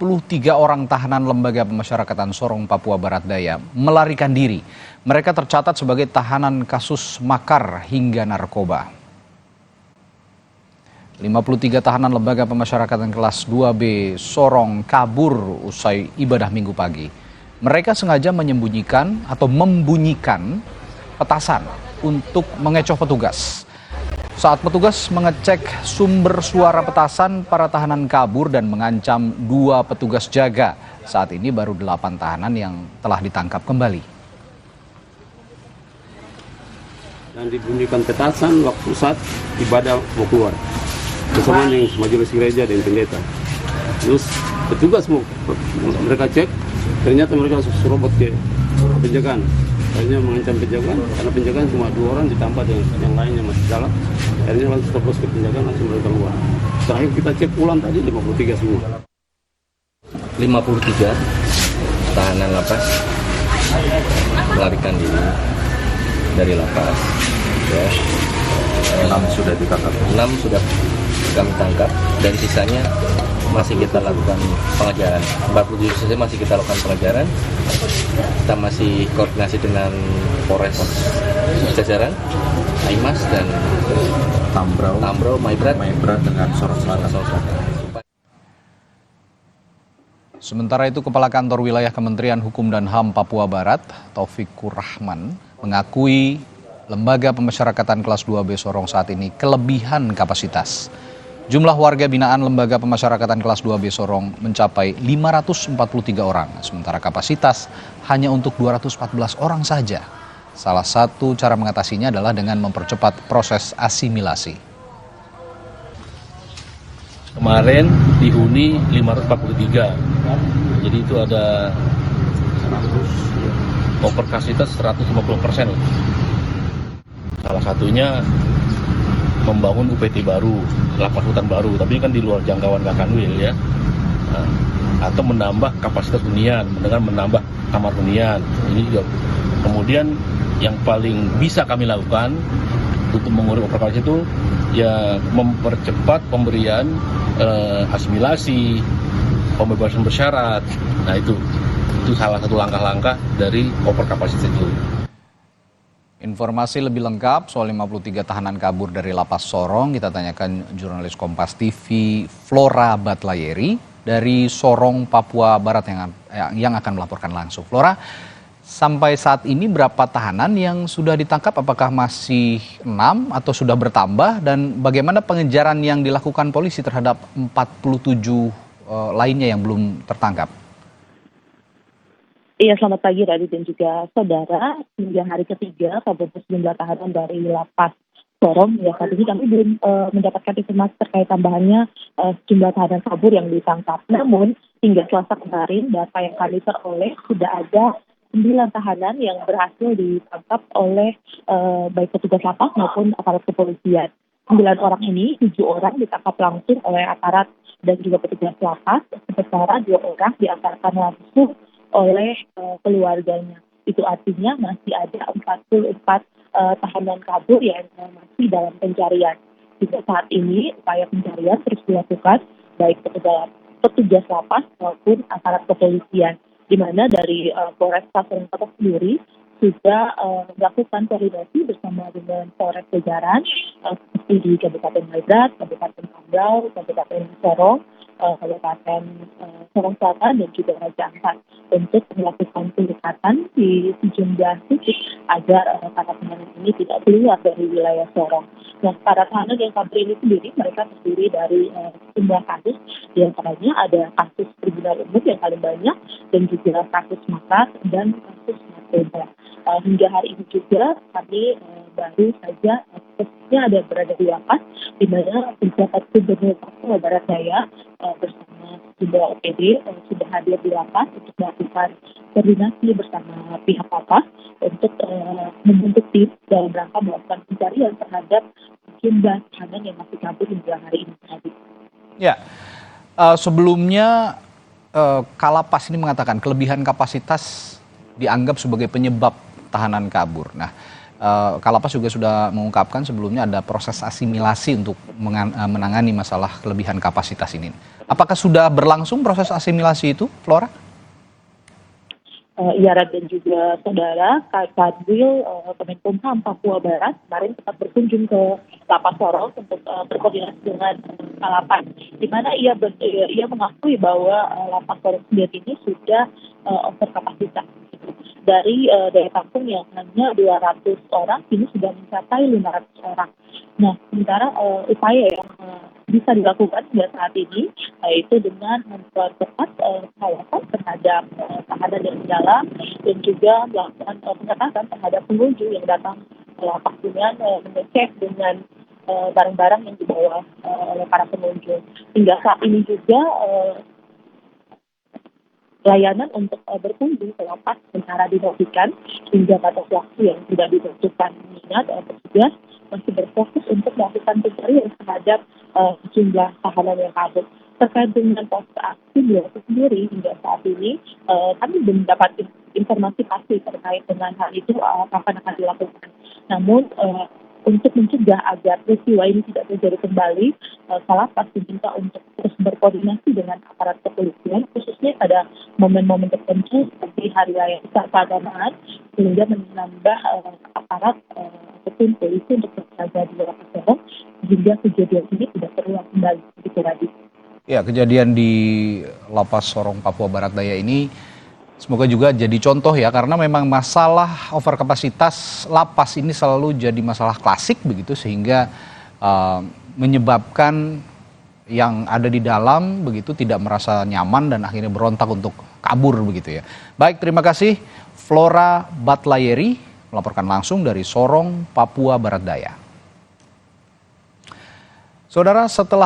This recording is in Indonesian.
53 orang tahanan Lembaga Pemasyarakatan Sorong, Papua Barat Daya melarikan diri. Mereka tercatat sebagai tahanan kasus makar hingga narkoba. 53 tahanan Lembaga Pemasyarakatan kelas 2B Sorong kabur usai ibadah Minggu pagi. Mereka sengaja menyembunyikan atau membunyikan petasan untuk mengecoh petugas. Saat petugas mengecek sumber suara petasan, para tahanan kabur dan mengancam 2 petugas jaga. Saat ini baru 8 tahanan yang telah ditangkap kembali. Dan dibunyikan petasan waktu saat ibadah mau keluar bersama dengan majelis gereja dan pendeta. Terus petugas mereka cek, ternyata mereka serobot ke penjagaan. Akhirnya mengancam penjagaan, karena penjagaan cuma 2 orang ditambah dengan yang lainnya masih dalam. Akhirnya langsung terus ke penjagaan, langsung mereka keluar. Terakhir kita cek ulang tadi 53 semua. 53 tahanan lapas melarikan diri dari lapas. Ya. 6 sudah ditangkap. 6 sudah kami tangkap dan sisanya masih kita lakukan pengejaran. 47 sisanya masih kita lakukan pengejaran. Kita masih koordinasi dengan Polres Jajaran, Aimas dan Tambrau, Maibrat dengan Sorong Selatan. Sementara itu, Kepala Kantor Wilayah Kementerian Hukum dan HAM Papua Barat, Taufikur Rahman, mengakui Lembaga Pemasyarakatan kelas 2B Sorong saat ini kelebihan kapasitas. Jumlah warga binaan Lembaga Pemasyarakatan kelas 2B Sorong mencapai 543 orang, sementara kapasitas hanya untuk 214 orang saja. Salah satu cara mengatasinya adalah dengan mempercepat proses asimilasi. Kemarin dihuni 543, jadi itu ada over kapasitas 150%. Salah satunya membangun UPT baru, lapas hutan baru, tapi kan di luar jangkauan Kakanwil ya. Atau menambah kapasitas hunian, dengan menambah kamar hunian. Ini juga. Kemudian yang paling bisa kami lakukan untuk mengurangi overkapasitas itu ya mempercepat pemberian asimilasi, pembebasan bersyarat. Nah itu salah satu langkah-langkah dari overkapasitas itu. Informasi lebih lengkap soal 53 tahanan kabur dari lapas Sorong kita tanyakan jurnalis Kompas TV Flora Batlayeri dari Sorong, Papua Barat yang akan melaporkan langsung. Flora, sampai saat ini berapa tahanan yang sudah ditangkap? Apakah masih 6 atau sudah bertambah? Dan bagaimana pengejaran yang dilakukan polisi terhadap 47 lainnya yang belum tertangkap? Iya, selamat pagi Radit dan juga saudara. Hingga hari ketiga, kabur sejumlah tahanan dari lapas Sorong. Ya, saat ini kami belum mendapatkan informasi terkait tambahannya sejumlah tahanan kabur yang ditangkap. Namun, hingga Selasa kemarin, data yang kami peroleh sudah ada 9 tahanan yang berhasil ditangkap oleh baik petugas lapas maupun aparat kepolisian. 9 orang ini, 7 orang ditangkap langsung oleh aparat dan juga petugas lapas, sementara 2 orang diantarkan langsung oleh keluarganya. Itu artinya masih ada 44 tahanan kabur yang masih dalam pencarian. Juga saat ini upaya pencarian terus dilakukan baik petugas lapas maupun aparat kepolisian, di mana dari Polres Sorong sendiri sudah melakukan koordinasi bersama dengan Polres Jajaran seperti di Kabupaten Maibrat, Kabupaten Tambrau, Kabupaten Sorong, Kabupaten Sorong Selatan dan juga Raja Ampat untuk melakukan pendekatan di sejumlah titik agar para tahanan ini tidak keluar dari wilayah Sorong. Nah, para tahanan yang kabur ini sendiri mereka terdiri dari sejumlah kasus, di antaranya ada kasus kriminal umum yang paling banyak dan juga kasus makar dan kasus narkoba. Hingga hari ini juga kami baru saja posisinya ada berada di lapas, di mana penjabat Gubernur Papua Barat Daya bersama sejumlah OPD sudah hadir di lapas untuk melakukan koordinasi bersama pihak lapas untuk membentuk tim dalam rangka melakukan pencarian terhadap jumlah tahanan yang masih kabur hingga hari ini. Ya, sebelumnya Kalapas ini mengatakan kelebihan kapasitas dianggap sebagai penyebab tahanan kabur. Nah, Kalapas juga sudah mengungkapkan sebelumnya ada proses asimilasi untuk menangani masalah kelebihan kapasitas ini. Apakah sudah berlangsung proses asimilasi itu, Flora? Iya, dan juga saudara, Kanwil Kemenkumham Papua Barat kemarin sempat berkunjung ke Lapas Sorong untuk berkoordinasi dengan Kalapan, di mana ia mengakui bahwa Lapas Sorong sendiri ini sudah over kapasitas. Dari daya tampung yang hanya 200 orang, kini sudah mencapai 500 orang. Nah, sementara upaya yang bisa dilakukan hingga saat ini, yaitu dengan memperketat pengawasan terhadap tahanan yang di dalam, dan juga melakukan pengetatan terhadap pengunjung yang datang ke lapas dengan mengecek dengan barang-barang yang dibawa oleh para pengunjung. Hingga saat ini juga layanan untuk berkunjung ke lapas secara dihentikan hingga batas waktu yang tidak ditentukan. Mengingat petugas masih berfokus untuk melakukan pencarian terhadap sejumlah tahanan yang kabur. Terkait dengan pos aksi itu sendiri hingga saat ini kami belum mendapat informasi pasti terkait dengan hal itu kapan akan dilakukan. Namun untuk mencegah agar peristiwa ini tidak terjadi kembali, Kalapas diminta untuk terus berkoordinasi dengan aparat kepolisian, khususnya pada momen-momen tertentu seperti hari raya besar keagamaan, sehingga menambah aparat ataupun polisi untuk berjaga di Lapas Sorong, sehingga kejadian ini tidak terulang kembali. Ya, kejadian di Lapas Sorong Papua Barat Daya ini semoga juga jadi contoh ya, karena memang masalah overkapasitas lapas ini selalu jadi masalah klasik begitu, sehingga menyebabkan yang ada di dalam begitu tidak merasa nyaman dan akhirnya berontak untuk kabur begitu ya. Baik, terima kasih Flora Batlayeri melaporkan langsung dari Sorong, Papua Barat Daya. Saudara, setelah